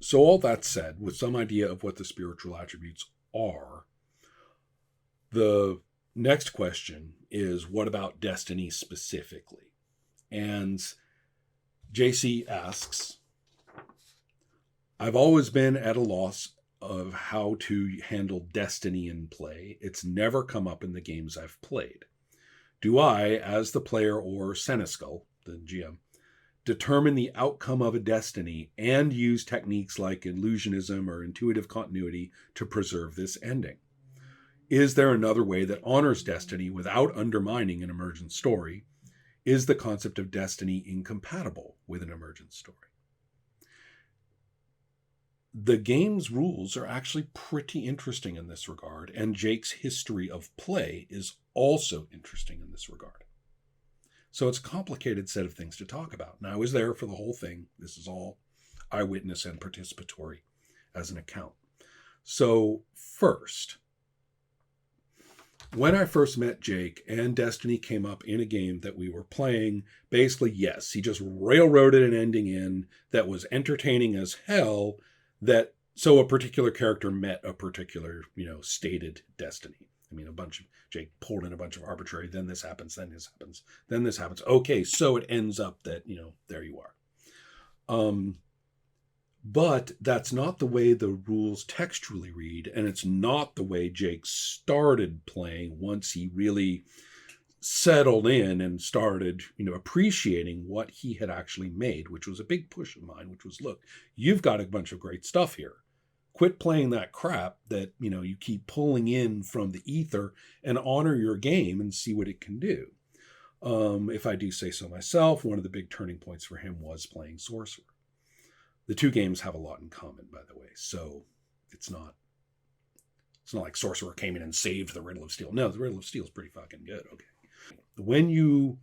So all that said, with some idea of what the spiritual attributes are, the next question is, what about destiny specifically? And JC asks, I've always been at a loss of how to handle destiny in play. It's never come up in the games I've played. Do I, as the player or Seneskull, the GM, determine the outcome of a destiny and use techniques like illusionism or intuitive continuity to preserve this ending? Is there another way that honors destiny without undermining an emergent story? Is the concept of destiny incompatible with an emergent story? The game's rules are actually pretty interesting in this regard, and Jake's history of play is also interesting in this regard. So it's a complicated set of things to talk about. Now, I was there for the whole thing. This is all eyewitness and participatory as an account. So first, when I first met Jake and Destiny came up in a game that we were playing, basically, yes, he just railroaded an ending in that was entertaining as hell, that so a particular character met a particular, stated destiny. I mean, Jake pulled in a bunch of arbitrary, then this happens, then this happens, then this happens. Okay, so it ends up that, there you are. But that's not the way the rules textually read, and it's not the way Jake started playing once he really settled in and started, appreciating what he had actually made, which was a big push of mine, which was, look, you've got a bunch of great stuff here. Quit playing that crap that, you keep pulling in from the ether, and honor your game and see what it can do. If I do say so myself, one of the big turning points for him was playing Sorcerer. The two games have a lot in common, by the way. So it's not like Sorcerer came in and saved the Riddle of Steel. No, the Riddle of Steel is pretty fucking good. Okay. When you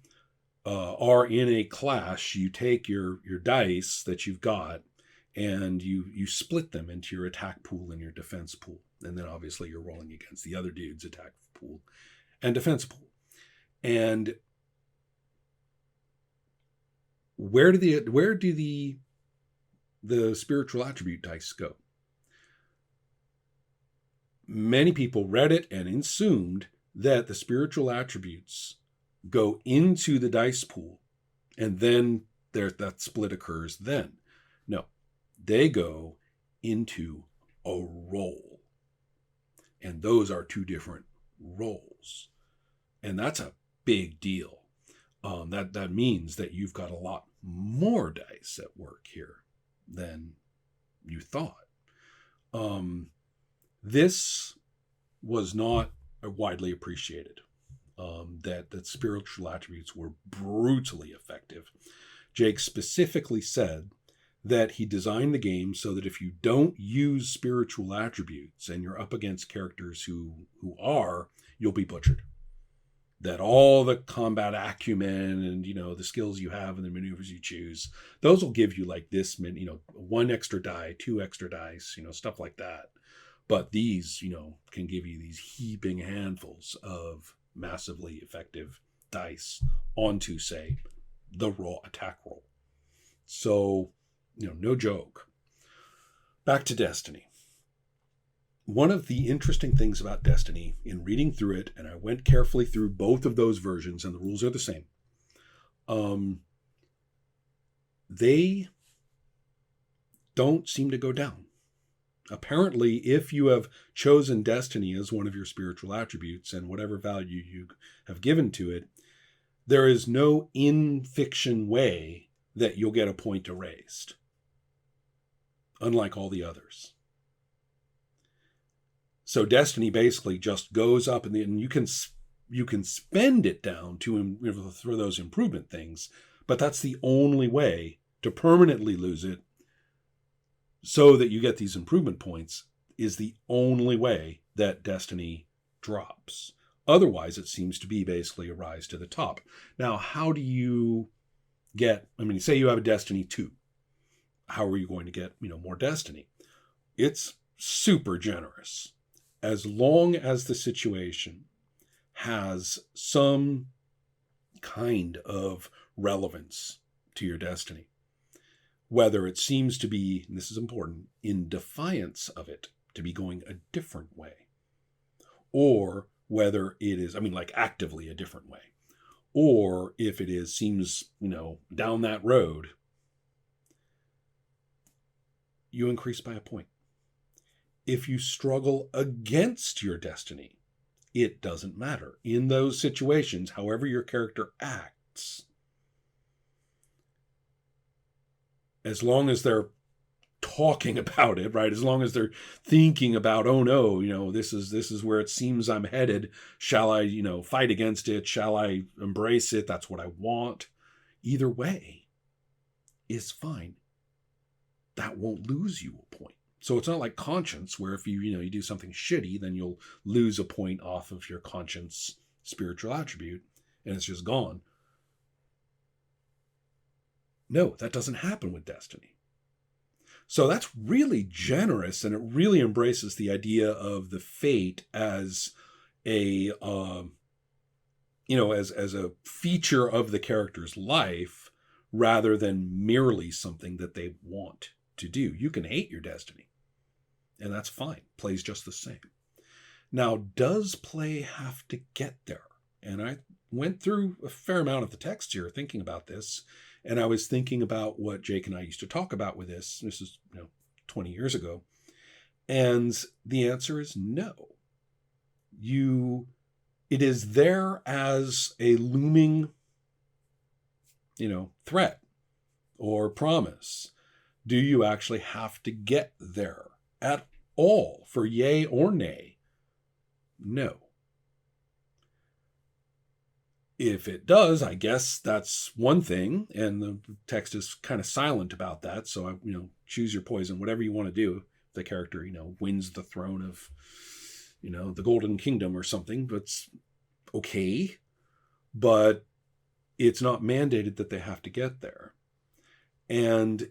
are in a clash, you take your dice that you've got and you split them into your attack pool and your defense pool. And then obviously you're rolling against the other dude's attack pool and defense pool. And where do the spiritual attribute dice go? Many people read it and assumed that the spiritual attributes go into the dice pool and then that split occurs then. No, they go into a roll. And those are two different rolls. And that's a big deal. That means that you've got a lot more dice at work here than you thought. This was not widely appreciated. That spiritual attributes were brutally effective. Jake specifically said that he designed the game so that if you don't use spiritual attributes and you're up against characters who are, you'll be butchered. That all the combat acumen and, the skills you have and the maneuvers you choose, those will give you like this, one extra die, two extra dice, stuff like that. But these, can give you these heaping handfuls of massively effective dice onto, say, the raw attack roll. So, no joke. Back to Destiny. One of the interesting things about Destiny, in reading through it, and I went carefully through both of those versions, and the rules are the same, they don't seem to go down. Apparently, if you have chosen Destiny as one of your spiritual attributes and whatever value you have given to it, there is no in-fiction way that you'll get a point erased, unlike all the others. So Destiny basically just goes up, and you can spend it down for those improvement things, but that's the only way to permanently lose it so that you get these improvement points, is the only way that Destiny drops. Otherwise, it seems to be basically a rise to the top. Now, how do you get, say you have a Destiny 2. How are you going to get, more Destiny? It's super generous. As long as the situation has some kind of relevance to your Destiny. whether it seems to be, and this is important, in defiance of it, to be going a different way, or whether it is, I mean, like actively a different way, or if it is, seems, down that road, you increase by a point. If you struggle against your destiny, it doesn't matter. In those situations, however your character acts, as long as they're talking about it, right? As long as they're thinking about, oh no, this is where it seems I'm headed. Shall I, fight against it? Shall I embrace it? That's what I want. Either way is fine. That won't lose you a point. So it's not like conscience, where if you do something shitty, then you'll lose a point off of your conscience spiritual attribute, and it's just gone. No, that doesn't happen with destiny. So that's really generous, and it really embraces the idea of the fate as a, as a feature of the character's life, rather than merely something that they want to do. You can hate your destiny, and that's fine. Play's just the same. Now, does play have to get there? And I went through a fair amount of the text here thinking about this, and I was thinking about what Jake and I used to talk about with this. This is 20 years ago. And the answer is no. It is there as a looming, threat or promise. Do you actually have to get there at all for yay or nay? No. If it does, I guess that's one thing, and the text is kind of silent about that. So, choose your poison, whatever you want to do. If the character, wins the throne of, the Golden Kingdom or something, that's okay. But it's not mandated that they have to get there. And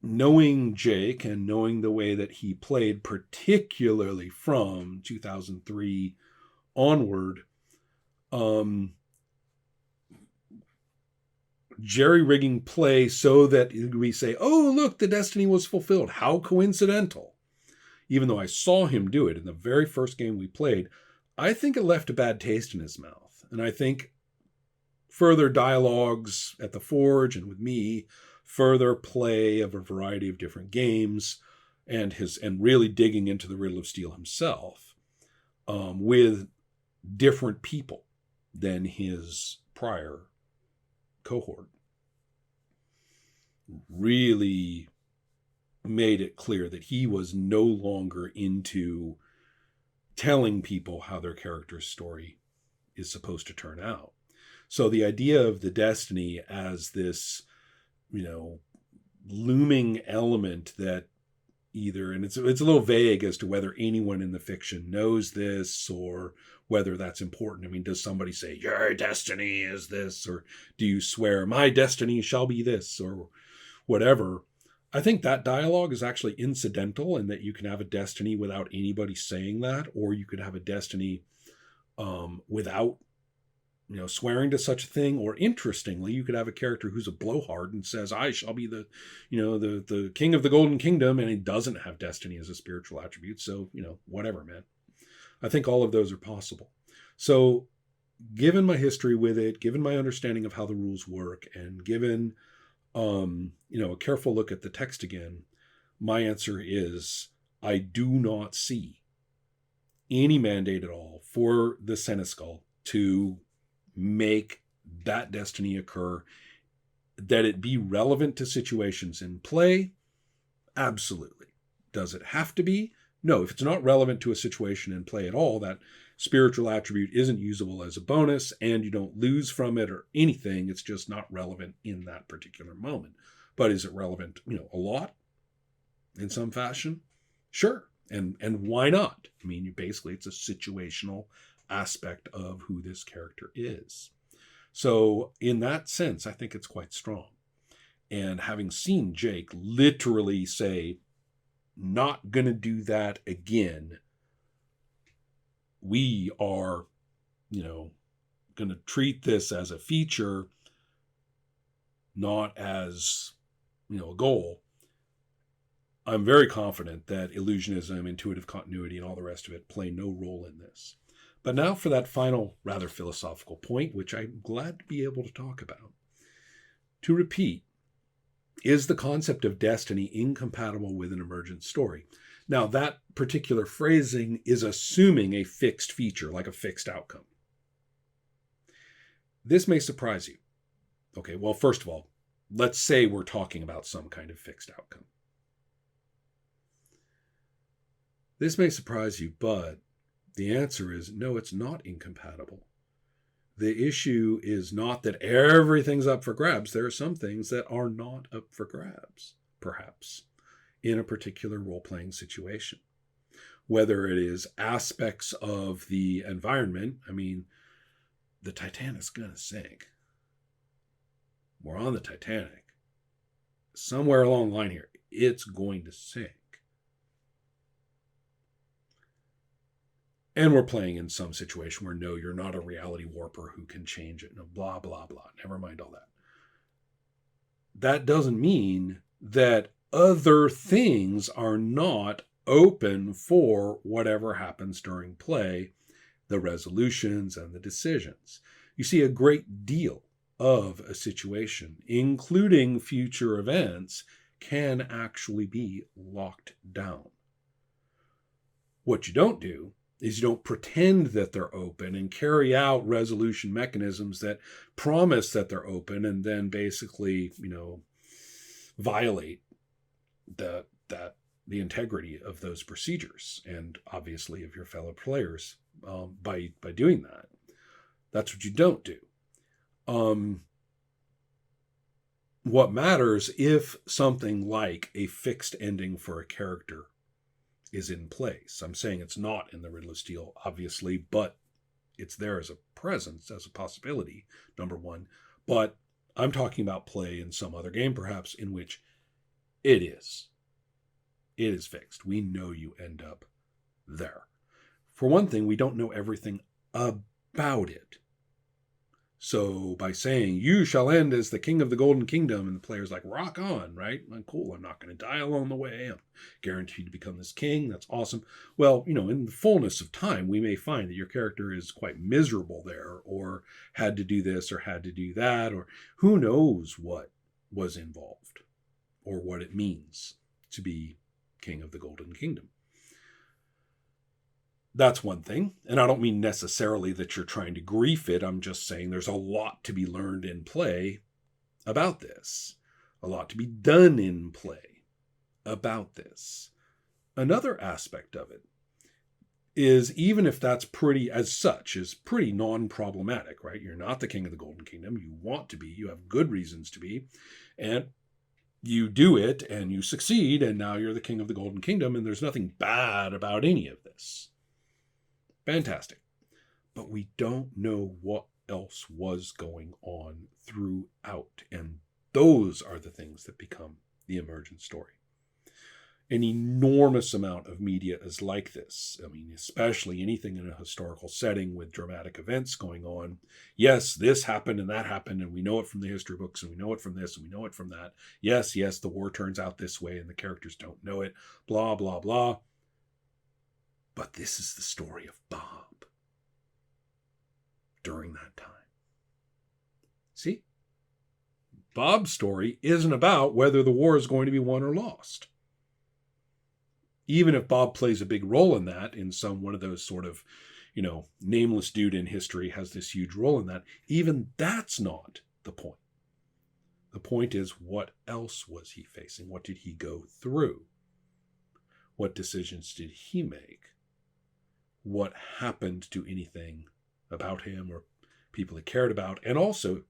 knowing Jake and knowing the way that he played, particularly from 2003 onward, jerry-rigging play so that we say, oh, look, the destiny was fulfilled. How coincidental. Even though I saw him do it in the very first game we played, I think it left a bad taste in his mouth. And I think further dialogues at the Forge and with me, further play of a variety of different games, and really digging into the Riddle of Steel himself, with different people than his prior cohort, really made it clear that he was no longer into telling people how their character's story is supposed to turn out. So the idea of the destiny as this, looming element that either, and it's a little vague as to whether anyone in the fiction knows this or whether that's important. I mean, does somebody say, your destiny is this, or do you swear, my destiny shall be this, or whatever? I think that dialogue is actually incidental, and that you can have a destiny without anybody saying that, or you could have a destiny without swearing to such a thing. Or interestingly, you could have a character who's a blowhard and says, I shall be the king of the Golden Kingdom, and he doesn't have destiny as a spiritual attribute. So, whatever, man. I think all of those are possible. So given my history with it, given my understanding of how the rules work, and given, a careful look at the text again, my answer is I do not see any mandate at all for the Seneschal to make that destiny occur. That it be relevant to situations in play? Absolutely. Does it have to be? No. If it's not relevant to a situation in play at all, that spiritual attribute isn't usable as a bonus, and you don't lose from it or anything. It's just not relevant in that particular moment. But is it relevant, a lot in some fashion? Sure. And why not? I mean, basically it's a situational aspect of who this character is. So in that sense, I think it's quite strong. And having seen Jake literally say, not going to do that again, we are, going to treat this as a feature, not as a goal, I'm very confident that illusionism, intuitive continuity, and all the rest of it play no role in this. But now for that final, rather philosophical point, which I'm glad to be able to talk about. To repeat, is the concept of destiny incompatible with an emergent story? Now, that particular phrasing is assuming a fixed feature, like a fixed outcome. This may surprise you. Okay, well, first of all, let's say we're talking about some kind of fixed outcome. This may surprise you, but the answer is no, it's not incompatible. The issue is not that everything's up for grabs. There are some things that are not up for grabs, perhaps, in a particular role-playing situation. Whether it is aspects of the environment, I mean, the Titanic's going to sink. We're on the Titanic. Somewhere along the line here, it's going to sink. And we're playing in some situation where, no, you're not a reality warper who can change it. No, blah, blah, blah. Never mind all that. That doesn't mean that other things are not open for whatever happens during play, the resolutions and the decisions. You see, a great deal of a situation, including future events, can actually be locked down. What you don't do is you don't pretend that they're open and carry out resolution mechanisms that promise that they're open and then basically, violate the integrity of those procedures and obviously of your fellow players by doing that. That's what you don't do. What matters if something like a fixed ending for a character is in place. I'm saying it's not in the Riddle of Steel, obviously, but it's there as a presence, as a possibility, number one. But I'm talking about play in some other game, perhaps, in which it is. It is fixed. We know you end up there. For one thing, we don't know everything about it. So by saying, you shall end as the king of the Golden Kingdom, and the player's like, rock on, right? Like, cool, I'm not going to die along the way. I'm guaranteed to become this king. That's awesome. Well, in the fullness of time, we may find that your character is quite miserable there, or had to do this, or had to do that, or who knows what was involved, or what it means to be king of the Golden Kingdom. That's one thing. And I don't mean necessarily that you're trying to grief it. I'm just saying there's a lot to be learned in play about this. A lot to be done in play about this. Another aspect of it is, even if that's pretty non-problematic, right? You're not the king of the Golden Kingdom. You want to be. You have good reasons to be. And you do it and you succeed, and now you're the king of the Golden Kingdom, and there's nothing bad about any of this. Fantastic. But we don't know what else was going on throughout. And those are the things that become the emergent story. An enormous amount of media is like this. I mean, especially anything in a historical setting with dramatic events going on. Yes, this happened and that happened, and we know it from the history books, and we know it from this, and we know it from that. Yes, the war turns out this way, and the characters don't know it. Blah, blah, blah. But this is the story of Bob during that time. See? Bob's story isn't about whether the war is going to be won or lost. Even if Bob plays a big role in that, in one of those sort of, nameless dude in history has this huge role in that, even that's not the point. The point is, what else was he facing? What did he go through? What decisions did he make? What happened to anything about him or people he cared about, and also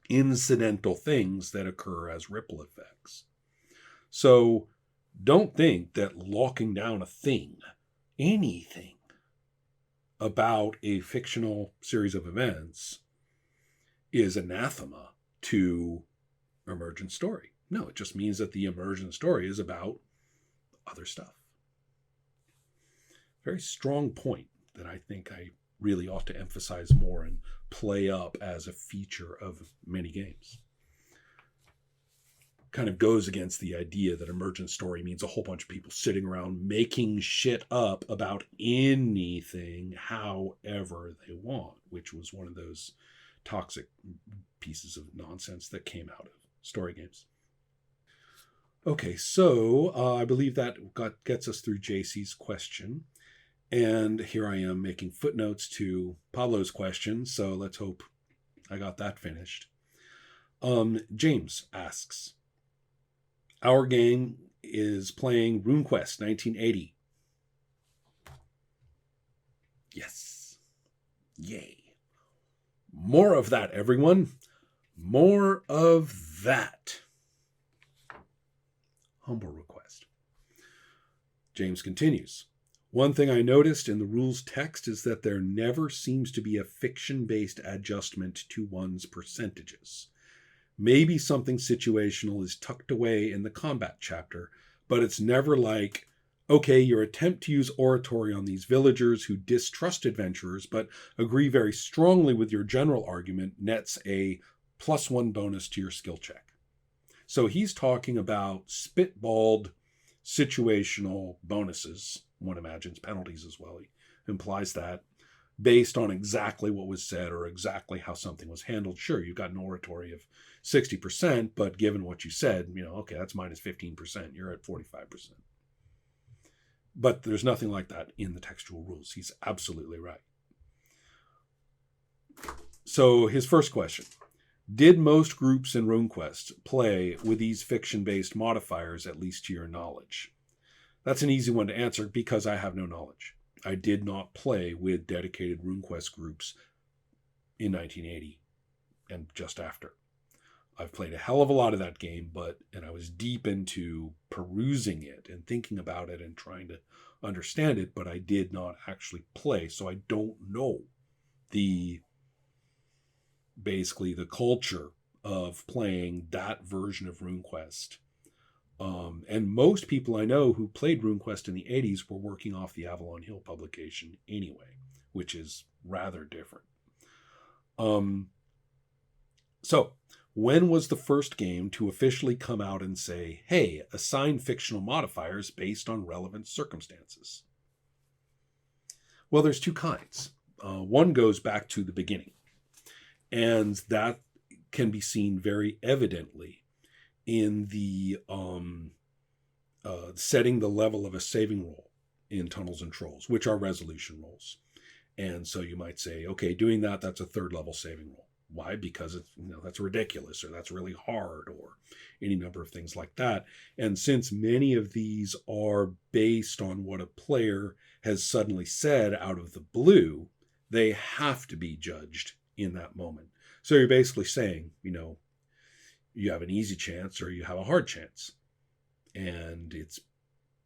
incidental things that occur as ripple effects. So don't think that locking down a thing, anything, about a fictional series of events is anathema to emergent story. No, it just means that the emergent story is about other stuff. Very strong point that I think I really ought to emphasize more and play up as a feature of many games. kind of goes against the idea that emergent story means a whole bunch of people sitting around making shit up about anything however they want, which was one of those toxic pieces of nonsense that came out of story games. Okay, so I believe that gets us through JC's question. And here I am making footnotes to Pablo's question, so let's hope I got that finished. James asks, our gang is playing RuneQuest 1980. Yes. Yay. More of that, everyone. More of that. Humble request. James continues. One thing I noticed in the rules text is that there never seems to be a fiction-based adjustment to one's percentages. Maybe something situational is tucked away in the combat chapter, but it's never like, okay, your attempt to use oratory on these villagers who distrust adventurers but agree very strongly with your general argument nets a +1 bonus to your skill check. So he's talking about spitballed situational bonuses. One imagines penalties as well. He implies that based on exactly what was said or exactly how something was handled. Sure, you've got an oratory of 60%, but given what you said, okay, that's minus 15%. You're at 45%. But there's nothing like that in the textual rules. He's absolutely right. So his first question. Did most groups in RuneQuest play with these fiction-based modifiers, at least to your knowledge? That's an easy one to answer because I have no knowledge. I did not play with dedicated RuneQuest groups in 1980 and just after. I've played a hell of a lot of that game, and I was deep into perusing it and thinking about it and trying to understand it, but I did not actually play, so I don't know basically the culture of playing that version of RuneQuest. And most people I know who played RuneQuest in the 80s were working off the Avalon Hill publication anyway, which is rather different. So, when was the first game to officially come out and say, hey, assign fictional modifiers based on relevant circumstances? Well, there's two kinds. One goes back to the beginning, and that can be seen very evidently in the setting the level of a saving roll in Tunnels and Trolls, which are resolution rolls. And so you might say, okay, doing that's a third level saving roll. Why? Because it's, that's ridiculous, or that's really hard, or any number of things like that. And since many of these are based on what a player has suddenly said out of the blue, they have to be judged in that moment. So you're basically saying, you have an easy chance or you have a hard chance. And it's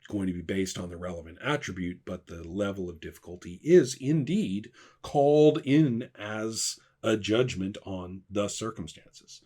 going to be based on the relevant attribute, but the level of difficulty is indeed called in as a judgment on the circumstances.